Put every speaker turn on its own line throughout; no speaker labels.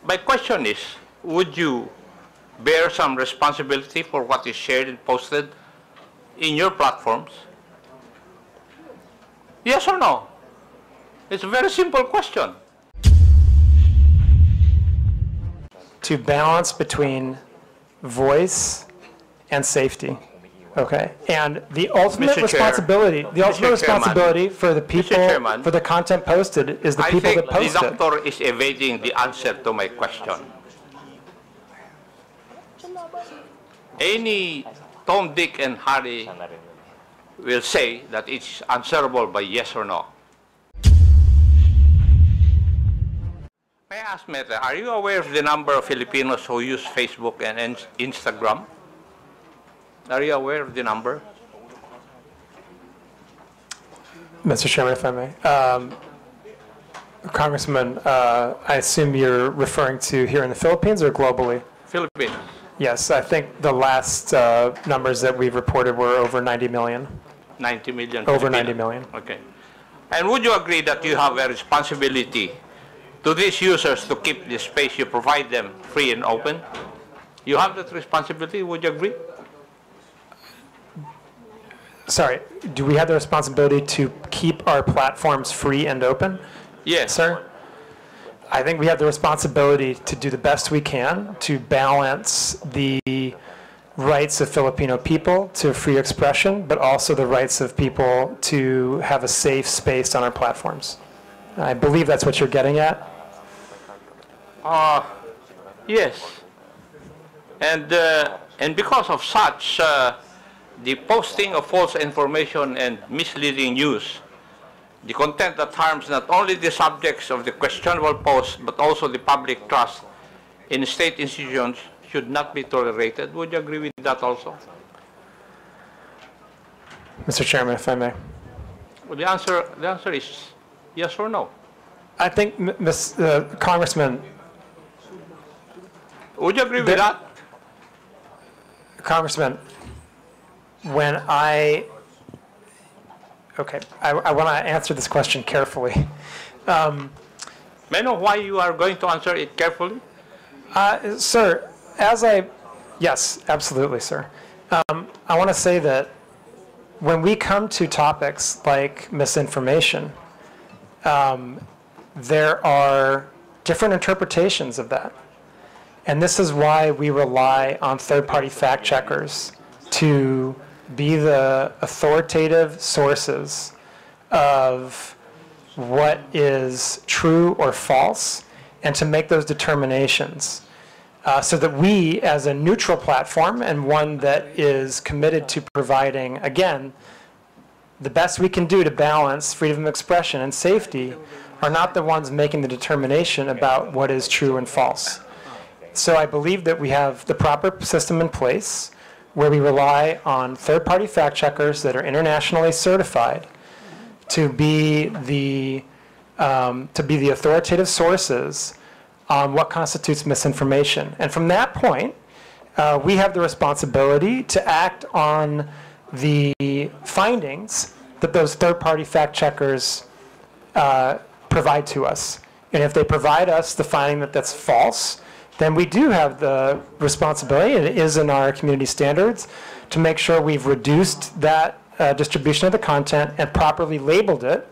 my question is, would you bear some responsibility for what is shared and posted in your platforms? Yes or no? It's a very simple question.
To balance between voice and safety. Okay, and the ultimate responsibility, for the people, for the content posted, is the people that post it.
I think the doctor is evading the answer to my question. Any Tom, Dick, and Harry will say that it's answerable by yes or no. May I ask, Meta, are you aware of the number of Filipinos who use Facebook and Instagram? Are you aware of the number?
Mr. Chairman, if I may. Congressman, I assume you're referring to here in the Philippines or globally?
Philippines.
Yes, I think the last numbers that we've reported were over 90 million.
90 million?
Over 90 million.
Okay. And would you agree that you have a responsibility to these users to keep the space you provide them free and open? You have that responsibility, would you agree?
Sorry, do we have the responsibility to keep our platforms free and open?
Yes.
Sir? I think we have the responsibility to do the best we can to balance the rights of Filipino people to free expression, but also the rights of people to have a safe space on our platforms. I believe that's what you're getting at.
Yes. And because of such, the posting of false information and misleading news, the content that harms not only the subjects of the questionable post, but also the public trust in state institutions should not be tolerated. Would you agree with that also?
Mr. Chairman, if I may.
Well, the answer is yes or no.
I think, Congressman.
Would you agree with that?
Congressman, when I want to answer this question carefully.
May I know why you are going to answer it carefully?
Sir, yes, absolutely, sir. I want to say that when we come to topics like misinformation, there are different interpretations of that. And this is why we rely on third-party fact checkers to be the authoritative sources of what is true or false, and to make those determinations so that we, as a neutral platform and one that is committed to providing, again, the best we can do to balance freedom of expression and safety, are not the ones making the determination about what is true and false. So I believe that we have the proper system in place where we rely on third-party fact checkers that are internationally certified to be the authoritative sources on what constitutes misinformation. And from that point, we have the responsibility to act on the findings that those third-party fact checkers provide to us. And if they provide us the finding that that's false, then we do have the responsibility, and it is in our community standards, to make sure we've reduced that distribution of the content and properly labeled it,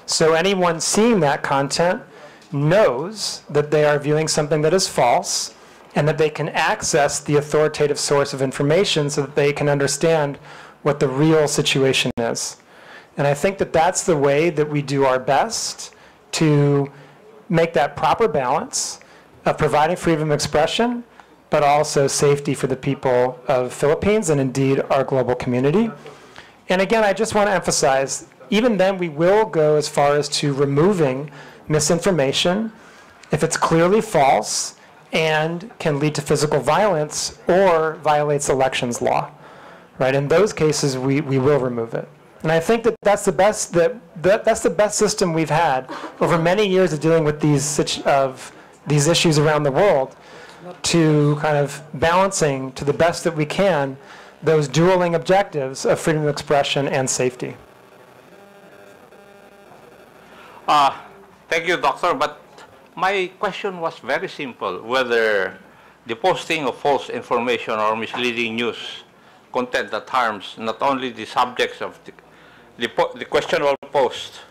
so anyone seeing that content knows that they are viewing something that is false, and that they can access the authoritative source of information so that they can understand what the real situation is. And I think that that's the way that we do our best to make that proper balance of providing freedom of expression, but also safety for the people of Philippines and indeed our global community. And again, I just want to emphasize, even then we will go as far as to removing misinformation if it's clearly false and can lead to physical violence or violates elections law. Right? In those cases, we will remove it. And I think that that's the best system we've had over many years of dealing with these issues around the world, to kind of balancing to the best that we can those dueling objectives of freedom of expression and safety.
Thank you, Doctor, but My question was very simple, whether the posting of false information or misleading news content that harms not only the subjects of the questionable post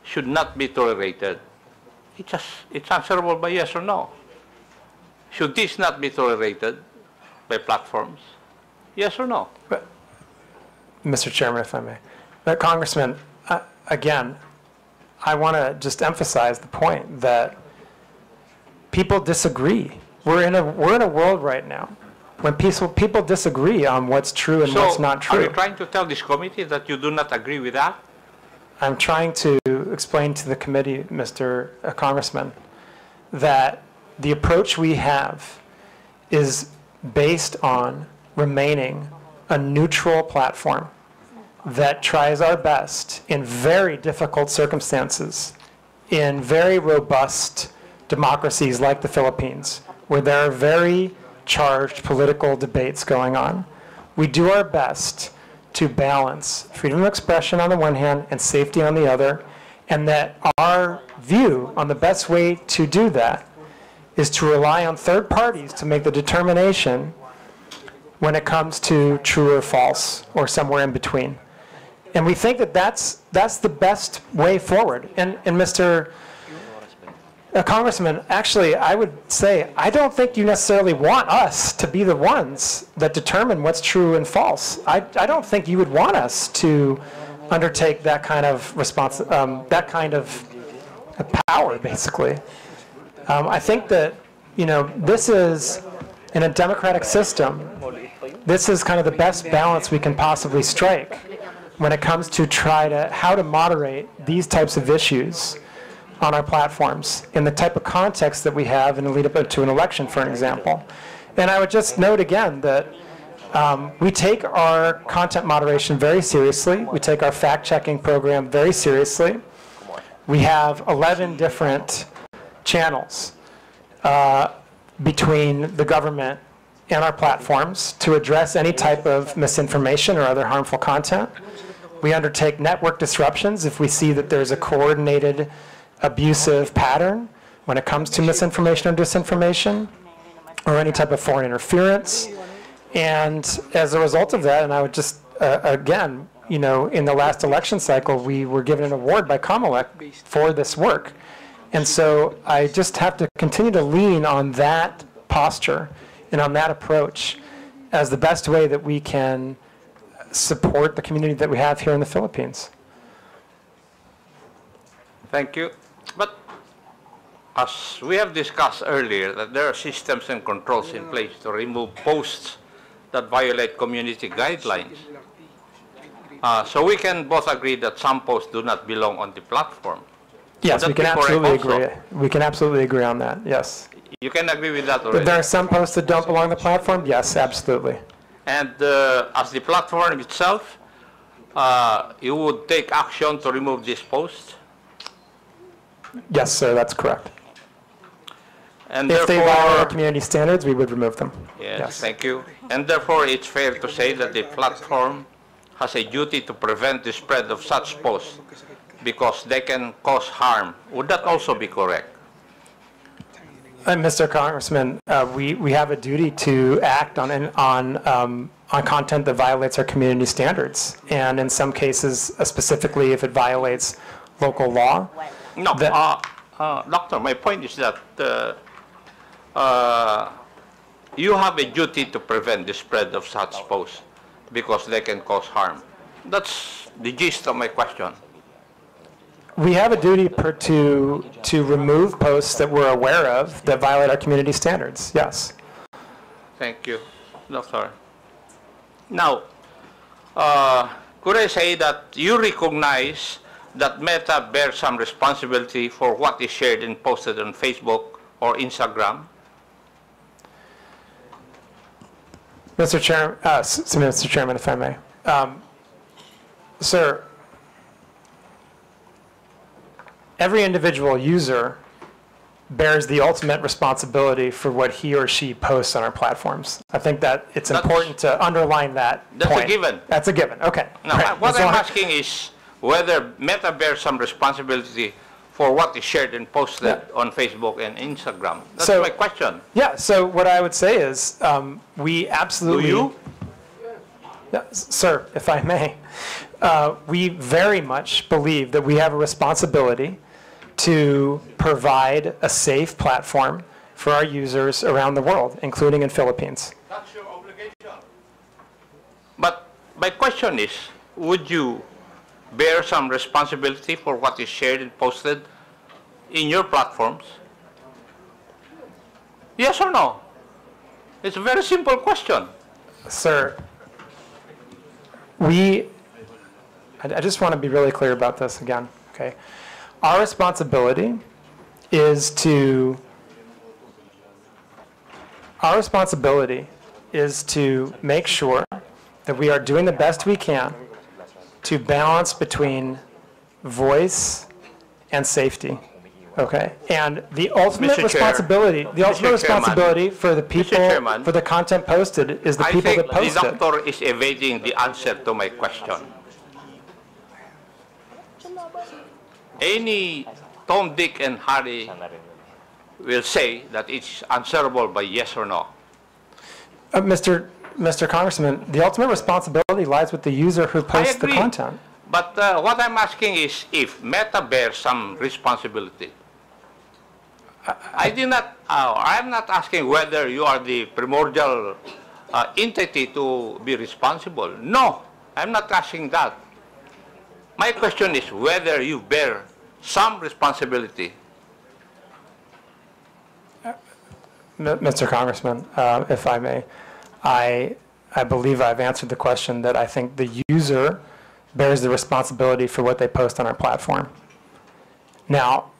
should not be tolerated. It's answerable by yes or no. Should this not be tolerated by platforms? Yes or no?
But, Mr. Chairman, if I may. But Congressman, again, I want to just emphasize the point that people disagree. We're in a world right now when people disagree on what's true and what's not true.
Are you trying to tell this committee that you do not agree with that?
I'm trying to explain to the committee, Mr. Congressman, that the approach we have is based on remaining a neutral platform that tries our best in very difficult circumstances, in very robust democracies like the Philippines, where there are very charged political debates going on. We do our best to balance freedom of expression on the one hand and safety on the other, and that our view on the best way to do that is to rely on third parties to make the determination when it comes to true or false or somewhere in between. And we think that that's the best way forward. And Mr. Congressman, actually, I would say, I don't think you necessarily want us to be the ones that determine what's true and false. I don't think you would want us to undertake that kind of that kind of power, basically. I think that, this is, in a democratic system, this is kind of the best balance we can possibly strike when it comes to how to moderate these types of issues on our platforms in the type of context that we have in the lead up to an election, for example. And I would just note again that we take our content moderation very seriously. We take our fact-checking program very seriously. We have 11 different channels between the government and our platforms to address any type of misinformation or other harmful content. We undertake network disruptions if we see that there's a coordinated abusive pattern when it comes to misinformation or disinformation or any type of foreign interference. And as a result of that, and I would just, again, in the last election cycle, we were given an award by Comelec for this work. And so I just have to continue to lean on that posture and on that approach as the best way that we can support the community that we have here in the Philippines.
Thank you. But as we have discussed earlier, that there are systems and controls in place to remove posts that violate community guidelines. So we can both agree that some posts do not belong on the platform.
Yes, we can absolutely agree. We can absolutely agree on that, yes.
You can agree with that already?
That there are some posts that don't belong on the platform? Yes, absolutely.
And as the platform itself, you would take action to remove these posts?
Yes, sir, that's correct.
And
if they violate our community standards, we would remove them.
Yes, thank you. And therefore, it's fair to say that the platform has a duty to prevent the spread of such posts because they can cause harm. Would that also be correct?
Mr. Congressman, we have a duty to act on content that violates our community standards, and in some cases, specifically if it violates local law.
No, Doctor, my point is that you have a duty to prevent the spread of such posts because they can cause harm. That's the gist of my question.
We have a duty to remove posts that we're aware of that violate our community standards, yes.
Thank you, Doctor. Now, could I say that you recognize that Meta bears some responsibility for what is shared and posted on Facebook or Instagram?
Mr. Chairman, if I may. Sir, every individual user bears the ultimate responsibility for what he or she posts on our platforms. I think that it's important to underline that point.
That's a given.
That's a given, okay.
Now, what I'm asking is whether Meta bears some responsibility for what is shared and posted on Facebook and Instagram? That's my question.
Yeah, so what I would say is we absolutely...
Do you?
Yeah, sir, if I may, we very much believe that we have a responsibility to provide a safe platform for our users around the world, including in Philippines.
That's your obligation. But my question is, would you bear some responsibility for what is shared and posted in your platforms? Yes or no? It's a very simple question.
Sir, I just want to be really clear about this again, okay? Our responsibility is to make sure that we are doing the best we can to balance between voice and safety, okay? And the ultimate responsibility, for the people, for the content posted is the people that post it.
I think the doctor is evading the answer to my question. Any Tom, Dick, and Harry will say that it's answerable by yes or no.
Mr. Congressman, the ultimate responsibility lies with the user who posts the content.
But what I'm asking is if Meta bears some responsibility. I'm not asking whether you are the primordial entity to be responsible. No, I'm not asking that. My question is whether you bear some responsibility.
Mr. Congressman, if I may, I believe I've answered the question that I think the user bears the responsibility for what they post on our platform. Now,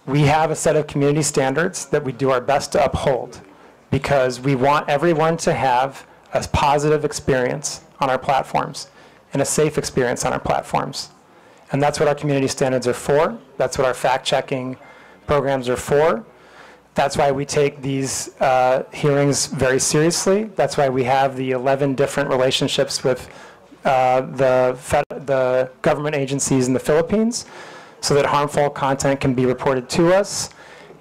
we have a set of community standards that we do our best to uphold because we want everyone to have a positive experience on our platforms and a safe experience on our platforms. And that's what our community standards are for. That's what our fact-checking programs are for. That's why we take these hearings very seriously. That's why we have the 11 different relationships with the government agencies in the Philippines so that harmful content can be reported to us.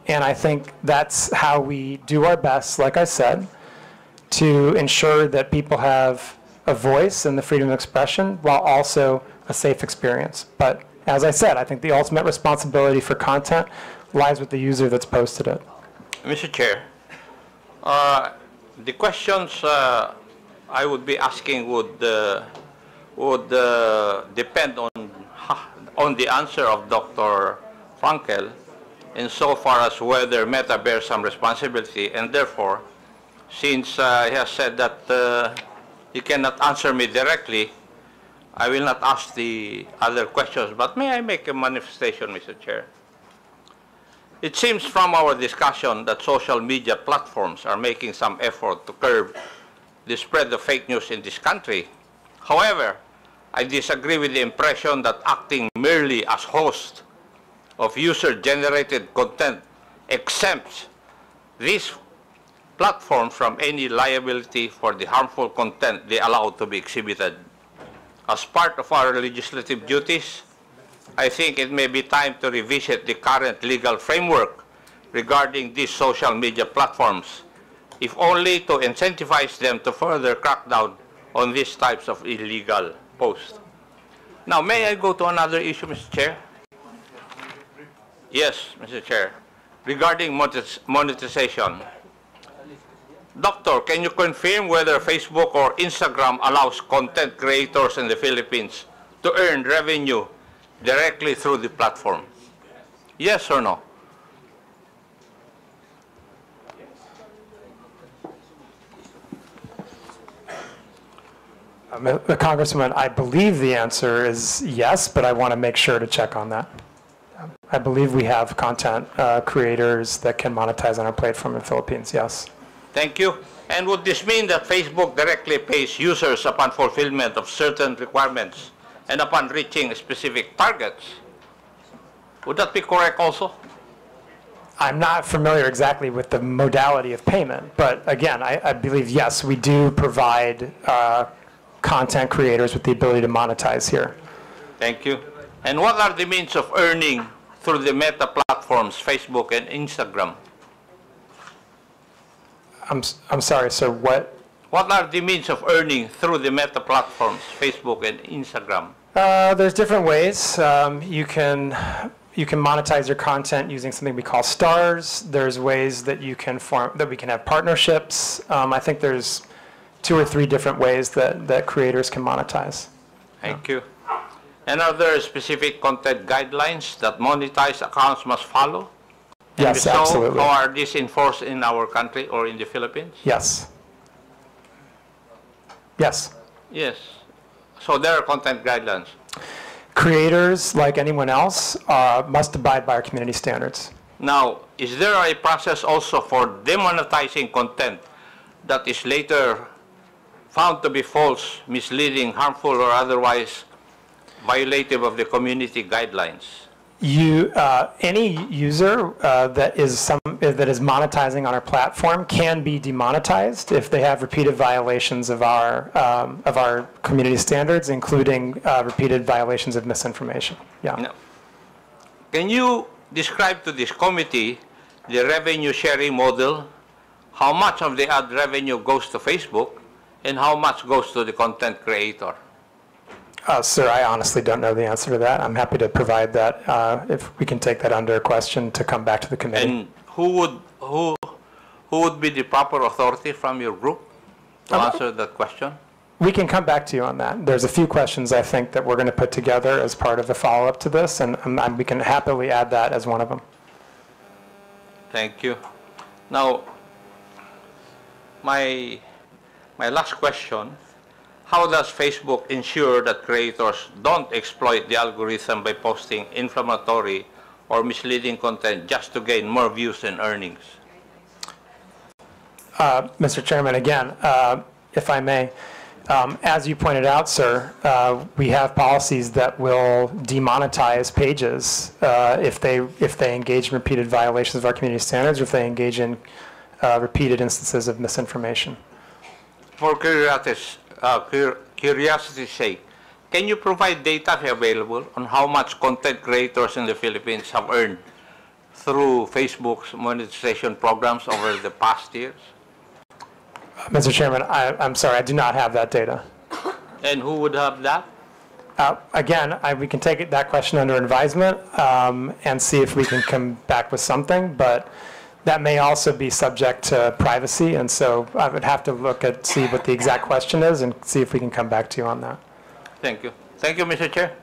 And I think that's how we do our best, like I said, to ensure that people have a voice and the freedom of expression while also a safe experience. But as I said, I think the ultimate responsibility for content lies with the user that's posted it.
Mr. Chair, the questions I would be asking would depend on the answer of Dr. Frankel insofar as whether Meta bears some responsibility, and therefore, since he has said that he cannot answer me directly, I will not ask the other questions. But may I make a manifestation, Mr. Chair? It seems from our discussion that social media platforms are making some effort to curb the spread of fake news in this country. However, I disagree with the impression that acting merely as host of user-generated content exempts these platforms from any liability for the harmful content they allow to be exhibited. As part of our legislative duties, I think it may be time to revisit the current legal framework regarding these social media platforms, if only to incentivize them to further crack down on these types of illegal posts. Now, may I go to another issue, Mr. Chair? Yes, Mr. Chair. Regarding monetization. Doctor, can you confirm whether Facebook or Instagram allows content creators in the Philippines to earn revenue directly through the platform? Yes or no?
Congressman, I believe the answer is yes, but I want to make sure to check on that. I believe we have content creators that can monetize on our platform in the Philippines, yes.
Thank you. And would this mean that Facebook directly pays users upon fulfillment of certain requirements and upon reaching specific targets? Would that be correct also?
I'm not familiar exactly with the modality of payment, but again, I believe, yes, we do provide content creators with the ability to monetize here.
Thank you. And what are the means of earning through the meta platforms, Facebook and Instagram?
I'm sorry, sir, what?
What are the means of earning through the meta platforms, Facebook and Instagram?
There's different ways. You can monetize your content using something we call stars. There's ways that we can have partnerships. I think there's 2 or 3 different ways that creators can monetize.
Thank you. And are there specific content guidelines that monetized accounts must follow? And
Yes, absolutely.
How are these enforced in our country or in the Philippines?
Yes. Yes.
Yes. So there are content guidelines.
Creators, like anyone else, must abide by our community standards.
Now, is there a process also for demonetizing content that is later found to be false, misleading, harmful, or otherwise violative of the community guidelines?
Any user that is monetizing on our platform can be demonetized if they have repeated violations of our community standards, including repeated violations of misinformation. Yeah.
Now, can you describe to this committee the revenue sharing model? How much of the ad revenue goes to Facebook, and how much goes to the content creator?
Sir, I honestly don't know the answer to that. I'm happy to provide that if we can take that under question to come back to the committee.
And who would be the proper authority from your group to answer that question?
We can come back to you on that. There's a few questions I think that we're going to put together as part of the follow-up to this, and we can happily add that as one of them.
Thank you. Now, my last question. How does Facebook ensure that creators don't exploit the algorithm by posting inflammatory or misleading content just to gain more views and earnings?
Mr. Chairman, again, if I may, as you pointed out, sir, we have policies that will demonetize pages if they engage in repeated violations of our community standards, or if they engage in repeated instances of misinformation.
For curiosity's sake, can you provide data available on how much content creators in the Philippines have earned through Facebook's monetization programs over the past years?
Mr. Chairman, I'm sorry, I do not have that data.
And who would have that?
Again, we can take that question under advisement and see if we can come back with something, but that may also be subject to privacy, and so I would have to see what the exact question is and see if we can come back to you on that.
Thank you. Thank you, Mr. Chair.